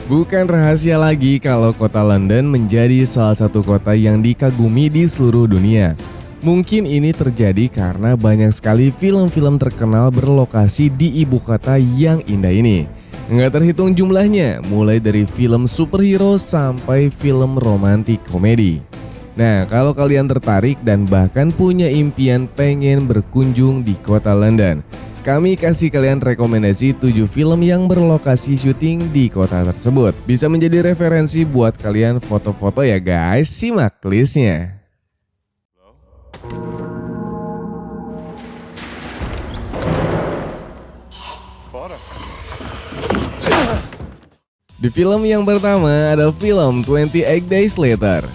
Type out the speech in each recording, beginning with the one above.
Bukan rahasia lagi kalau kota London menjadi salah satu kota yang dikagumi di seluruh dunia. Mungkin ini terjadi karena banyak sekali film-film terkenal berlokasi di ibu kota yang indah ini. Nggak terhitung jumlahnya, mulai dari film superhero sampai film romantik komedi. Nah, kalau kalian tertarik dan bahkan punya impian pengen berkunjung di kota London, kami kasih kalian rekomendasi 7 film yang berlokasi syuting di kota tersebut. Bisa menjadi referensi buat kalian foto-foto ya guys, simak listnya. Di film yang pertama ada film 28 Days Later.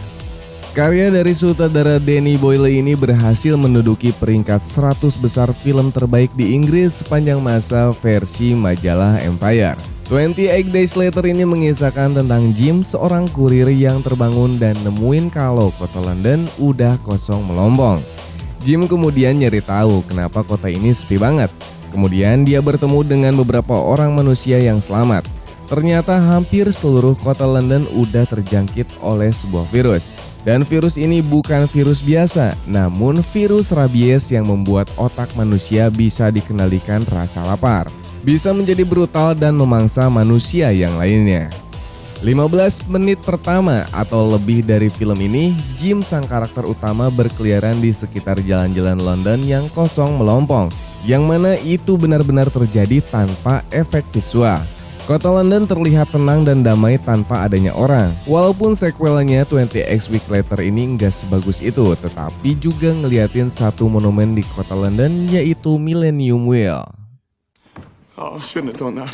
Karya dari sutradara Danny Boyle ini berhasil menduduki peringkat 100 besar film terbaik di Inggris sepanjang masa versi majalah Empire. 28 Days Later ini mengisahkan tentang Jim, seorang kurir yang terbangun dan nemuin kalau kota London udah kosong melompong. Jim kemudian nyari tahu kenapa kota ini sepi banget. Kemudian dia bertemu dengan beberapa orang manusia yang selamat. Ternyata hampir seluruh kota London udah terjangkit oleh sebuah virus. Dan virus ini bukan virus biasa, namun virus rabies yang membuat otak manusia bisa dikendalikan rasa lapar. Bisa menjadi brutal dan memangsa manusia yang lainnya. 15 menit pertama atau lebih dari film ini, Jim sang karakter utama berkeliaran di sekitar jalan-jalan London yang kosong melompong, yang mana itu benar-benar terjadi tanpa efek visual. Kota London terlihat tenang dan damai tanpa adanya orang. Walaupun sequelnya 20X Week Later ini nggak sebagus itu, tetapi juga ngeliatin satu monumen di kota London yaitu Millennium Wheel. Oh, I shouldn't have done that.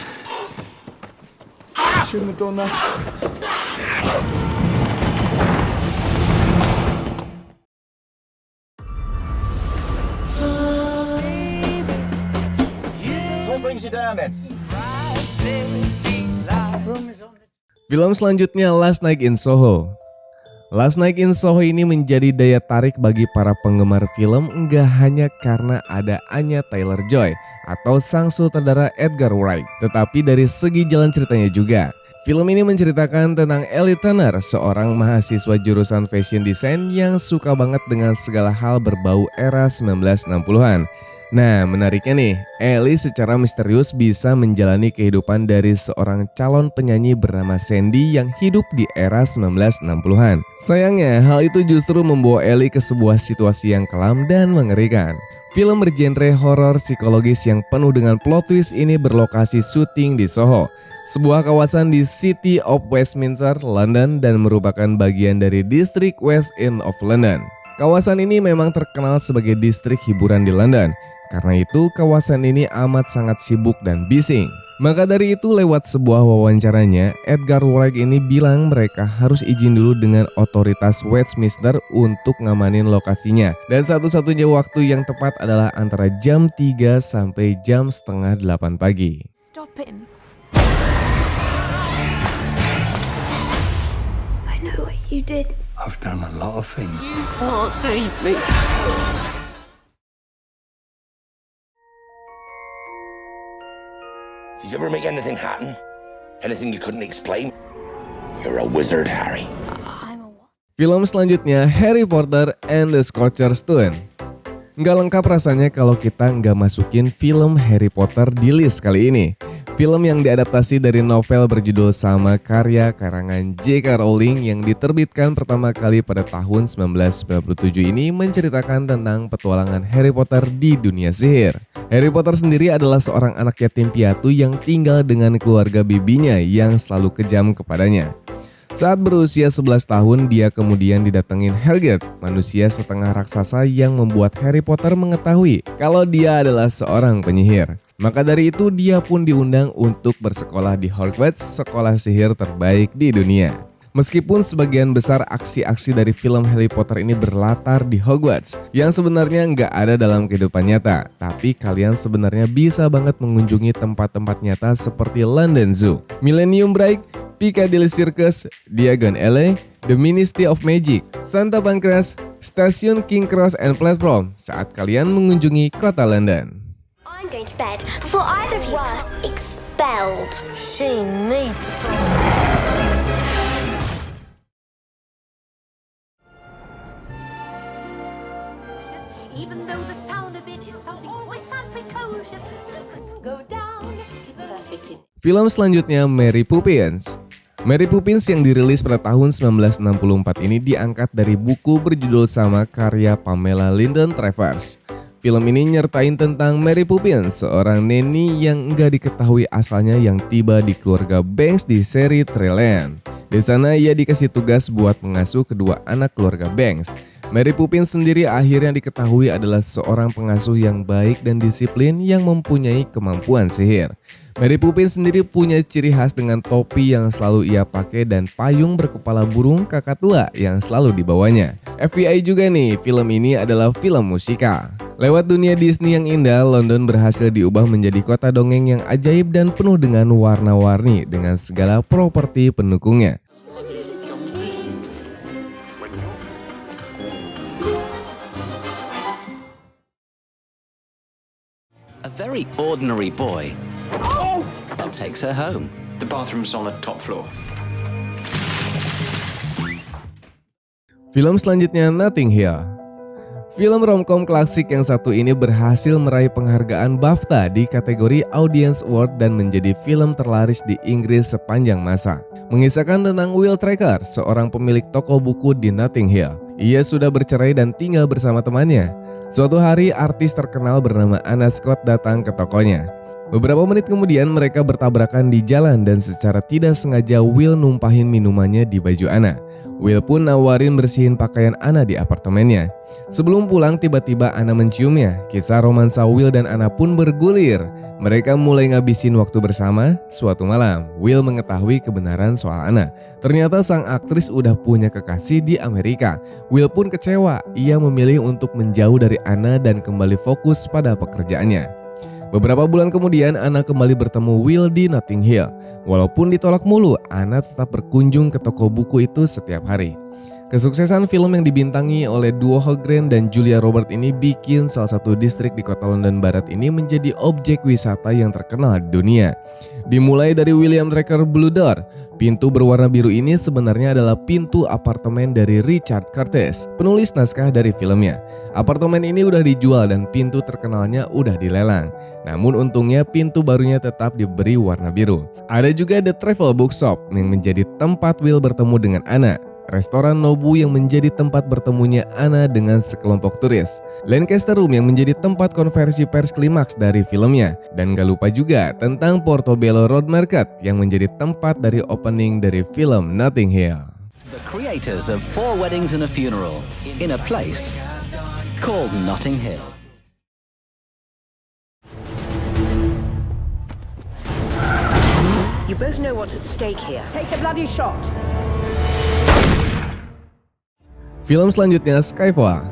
I shouldn't have done that. What brings you down then? Film selanjutnya Last Night in Soho. Last Night in Soho ini menjadi daya tarik bagi para penggemar film enggak hanya karena ada Anya Taylor-Joy atau sang sutradara Edgar Wright, tetapi dari segi jalan ceritanya juga. Film ini menceritakan tentang Ellie Turner, seorang mahasiswa jurusan fashion design yang suka banget dengan segala hal berbau era 1960-an. Nah, menariknya nih, Ellie secara misterius bisa menjalani kehidupan dari seorang calon penyanyi bernama Sandy yang hidup di era 1960-an. Sayangnya, hal itu justru membawa Ellie ke sebuah situasi yang kelam dan mengerikan. Film bergenre horor psikologis yang penuh dengan plot twist ini berlokasi syuting di Soho, sebuah kawasan di City of Westminster, London dan merupakan bagian dari distrik West End of London. Kawasan ini memang terkenal sebagai distrik hiburan di London. Karena itu kawasan ini amat sangat sibuk dan bising. Maka dari itu lewat sebuah wawancaranya, Edgar Wright ini bilang mereka harus izin dulu dengan otoritas Westminster untuk ngamanin lokasinya. Dan satu-satunya waktu yang tepat adalah antara jam 3 sampai jam setengah 8 pagi. Stop him. I know what you did. I've done a lot of things. You can't save me. Did you ever make anything happen? Anything you couldn't explain? You're a wizard, Harry. Film selanjutnya Harry Potter and the Sorcerer's Stone. Nggak lengkap rasanya kalau kita nggak masukin film Harry Potter di list kali ini. Film yang diadaptasi dari novel berjudul sama karya karangan J.K. Rowling yang diterbitkan pertama kali pada tahun 1997 ini menceritakan tentang petualangan Harry Potter di dunia sihir. Harry Potter sendiri adalah seorang anak yatim piatu yang tinggal dengan keluarga bibinya yang selalu kejam kepadanya. Saat berusia 11 tahun, dia kemudian didatengin Hagrid, manusia setengah raksasa yang membuat Harry Potter mengetahui kalau dia adalah seorang penyihir. Maka dari itu dia pun diundang untuk bersekolah di Hogwarts, sekolah sihir terbaik di dunia. Meskipun sebagian besar aksi-aksi dari film Harry Potter ini berlatar di Hogwarts, yang sebenarnya nggak ada dalam kehidupan nyata, tapi kalian sebenarnya bisa banget mengunjungi tempat-tempat nyata seperti London Zoo, Millennium Break, Piccadilly Circus, Diagon Alley, The Ministry of Magic, Santa Pancras, Stasiun King Cross and Platform saat kalian mengunjungi kota London. I'm going to bed before either of you was expelled. She needs Even though the sound of it is something moist and precocious, go down the Film selanjutnya Mary Poppins. Mary Poppins yang dirilis pada tahun 1964 ini diangkat dari buku berjudul sama karya Pamela Lyndon Travers. Film ini nyertain tentang Mary Poppins, seorang neni yang enggak diketahui asalnya yang tiba di keluarga Banks di seri Thrillland. Di sana ia dikasih tugas buat mengasuh kedua anak keluarga Banks. Mary Poppins sendiri akhirnya diketahui adalah seorang pengasuh yang baik dan disiplin yang mempunyai kemampuan sihir. Mary Poppins sendiri punya ciri khas dengan topi yang selalu ia pakai dan payung berkepala burung kakatua yang selalu dibawanya. FYI juga nih, film ini adalah film musikal. Lewat dunia Disney yang indah, London berhasil diubah menjadi kota dongeng yang ajaib dan penuh dengan warna-warni dengan segala properti pendukungnya. A very ordinary boy takes her home. The bathroom's on the top floor. Film selanjutnya Notting Hill. Film romcom klasik yang satu ini berhasil meraih penghargaan BAFTA di kategori Audience Award dan menjadi film terlaris di Inggris sepanjang masa. Mengisahkan tentang Will Tracker, seorang pemilik toko buku di Notting Hill. Ia sudah bercerai dan tinggal bersama temannya. Suatu hari artis terkenal bernama Anna Scott datang ke tokonya. Beberapa menit kemudian mereka bertabrakan di jalan dan secara tidak sengaja Will numpahin minumannya di baju Anna. Will pun nawarin bersihin pakaian Anna di apartemennya. Sebelum pulang tiba-tiba Anna menciumnya. Kisah romansa Will dan Anna pun bergulir. Mereka mulai ngabisin waktu bersama. Suatu malam, Will mengetahui kebenaran soal Anna. Ternyata sang aktris udah punya kekasih di Amerika. Will pun kecewa. Ia memilih untuk menjauh dari Anna dan kembali fokus pada pekerjaannya. Beberapa bulan kemudian, Anna kembali bertemu Will di Notting Hill. Walaupun ditolak mulu, Anna tetap berkunjung ke toko buku itu setiap hari. Kesuksesan film yang dibintangi oleh duo Hugh Grant dan Julia Roberts ini bikin salah satu distrik di kota London Barat ini menjadi objek wisata yang terkenal di dunia. Dimulai dari William Tracker Blue Door, pintu berwarna biru ini sebenarnya adalah pintu apartemen dari Richard Curtis, penulis naskah dari filmnya. Apartemen ini udah dijual dan pintu terkenalnya udah dilelang. Namun untungnya pintu barunya tetap diberi warna biru. Ada juga The Travel Bookshop yang menjadi tempat Will bertemu dengan Anna. Restoran Nobu yang menjadi tempat bertemunya Anna dengan sekelompok turis. Lancaster Room yang menjadi tempat konversi pers klimaks dari filmnya. Dan gak lupa juga tentang Portobello Road Market yang menjadi tempat dari opening dari film Notting Hill. The creators of 4 Weddings and a Funeral in a place called Notting Hill. You both know what's at stake here. Take the bloody shot. Film selanjutnya Skyfall.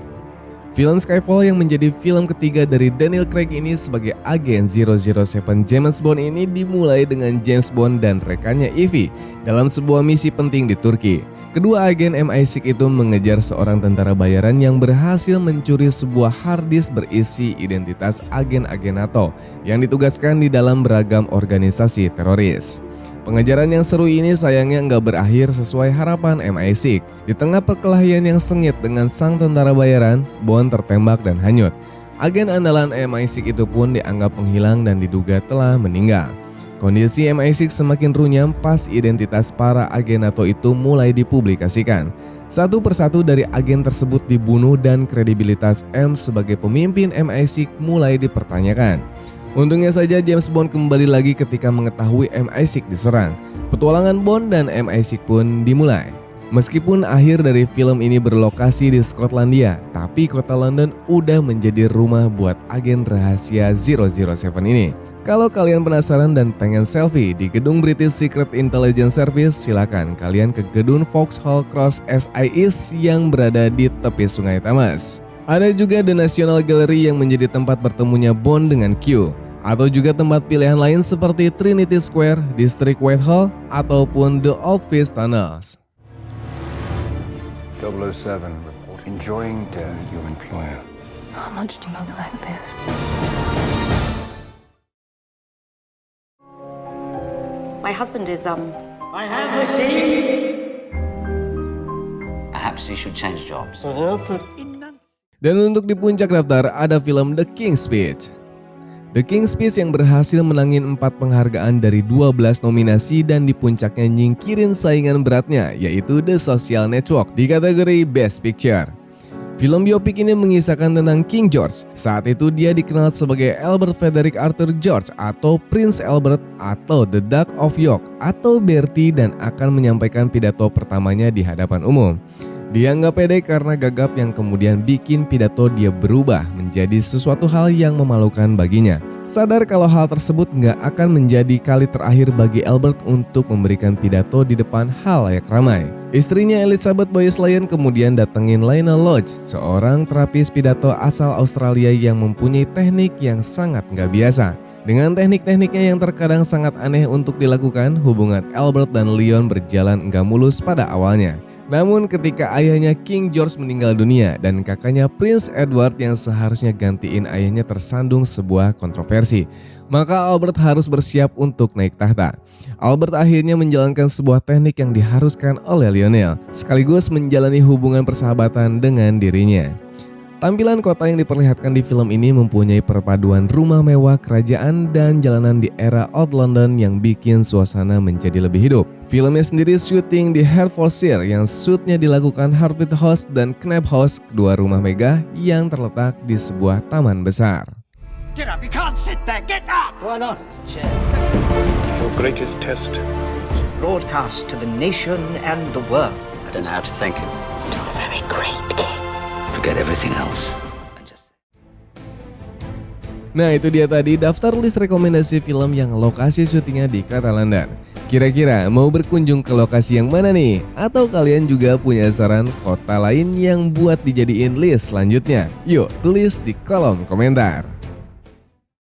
Film Skyfall yang menjadi film ketiga dari Daniel Craig ini sebagai agen 007 James Bond ini dimulai dengan James Bond dan rekannya Evie dalam sebuah misi penting di Turki. Kedua agen MI6 itu mengejar seorang tentara bayaran yang berhasil mencuri sebuah hard disk berisi identitas agen-agen NATO yang ditugaskan di dalam beragam organisasi teroris. Pengejaran yang seru ini sayangnya nggak berakhir sesuai harapan MI6. Di tengah perkelahian yang sengit dengan sang tentara bayaran, Bond tertembak dan hanyut. Agen andalan MI6 itu pun dianggap menghilang dan diduga telah meninggal. Kondisi MI6 semakin runyam pas identitas para agen NATO itu mulai dipublikasikan. Satu persatu dari agen tersebut dibunuh dan kredibilitas M sebagai pemimpin MI6 mulai dipertanyakan. Untungnya saja James Bond kembali lagi ketika mengetahui MI6 diserang. Petualangan Bond dan MI6 pun dimulai. Meskipun akhir dari film ini berlokasi di Skotlandia, tapi kota London udah menjadi rumah buat agen rahasia 007 ini. Kalau kalian penasaran dan pengen selfie di gedung British Secret Intelligence Service, silakan kalian ke gedung Vauxhall Cross SIS yang berada di tepi Sungai Thames. Ada juga The National Gallery yang menjadi tempat bertemunya Bond dengan Q. Atau juga tempat pilihan lain seperti Trinity Square, District Whitehall, ataupun The Old Fish Tunnels. 007 report. Enjoying death, your employer. How much do you like this? My husband is, Perhaps he should change jobs. Dan untuk di puncak daftar ada film The King's Speech. The King's Speech yang berhasil menangin 4 penghargaan dari 12 nominasi dan di puncaknya nyingkirin saingan beratnya yaitu The Social Network di kategori Best Picture. Film biopik ini mengisahkan tentang King George. Saat itu dia dikenal sebagai Albert Frederick Arthur George atau Prince Albert atau The Duke of York atau Bertie dan akan menyampaikan pidato pertamanya di hadapan umum. Dia nggak pede karena gagap yang kemudian bikin pidato dia berubah menjadi sesuatu hal yang memalukan baginya. Sadar kalau hal tersebut nggak akan menjadi kali terakhir bagi Albert untuk memberikan pidato di depan halayak ramai. Istrinya Elizabeth Boyce Lyon kemudian datengin Lionel Lodge, seorang terapis pidato asal Australia yang mempunyai teknik yang sangat nggak biasa. Dengan teknik-tekniknya yang terkadang sangat aneh untuk dilakukan, hubungan Albert dan Lyon berjalan nggak mulus pada awalnya. Namun ketika ayahnya King George meninggal dunia dan kakaknya Prince Edward yang seharusnya gantiin ayahnya tersandung sebuah kontroversi, maka Albert harus bersiap untuk naik tahta. Albert akhirnya menjalankan sebuah teknik yang diharuskan oleh Lionel, sekaligus menjalani hubungan persahabatan dengan dirinya. Tampilan kota yang diperlihatkan di film ini mempunyai perpaduan rumah mewah kerajaan dan jalanan di era Old London yang bikin suasana menjadi lebih hidup. Filmnya sendiri syuting di Hertfordshire yang shootnya dilakukan Hartfield House dan Knapp House, kedua rumah megah yang terletak di sebuah taman besar. Get up, you can't sit there, get up! Why not? Your greatest test. Broadcast to the nation and the world. I don't know how to thank you. You're very great, King. Forget everything else. Nah itu dia tadi daftar list rekomendasi film yang lokasi syutingnya di kota London. Kira-kira mau berkunjung ke lokasi yang mana nih? Atau kalian juga punya saran kota lain yang buat dijadiin list selanjutnya? Yuk tulis di kolom komentar.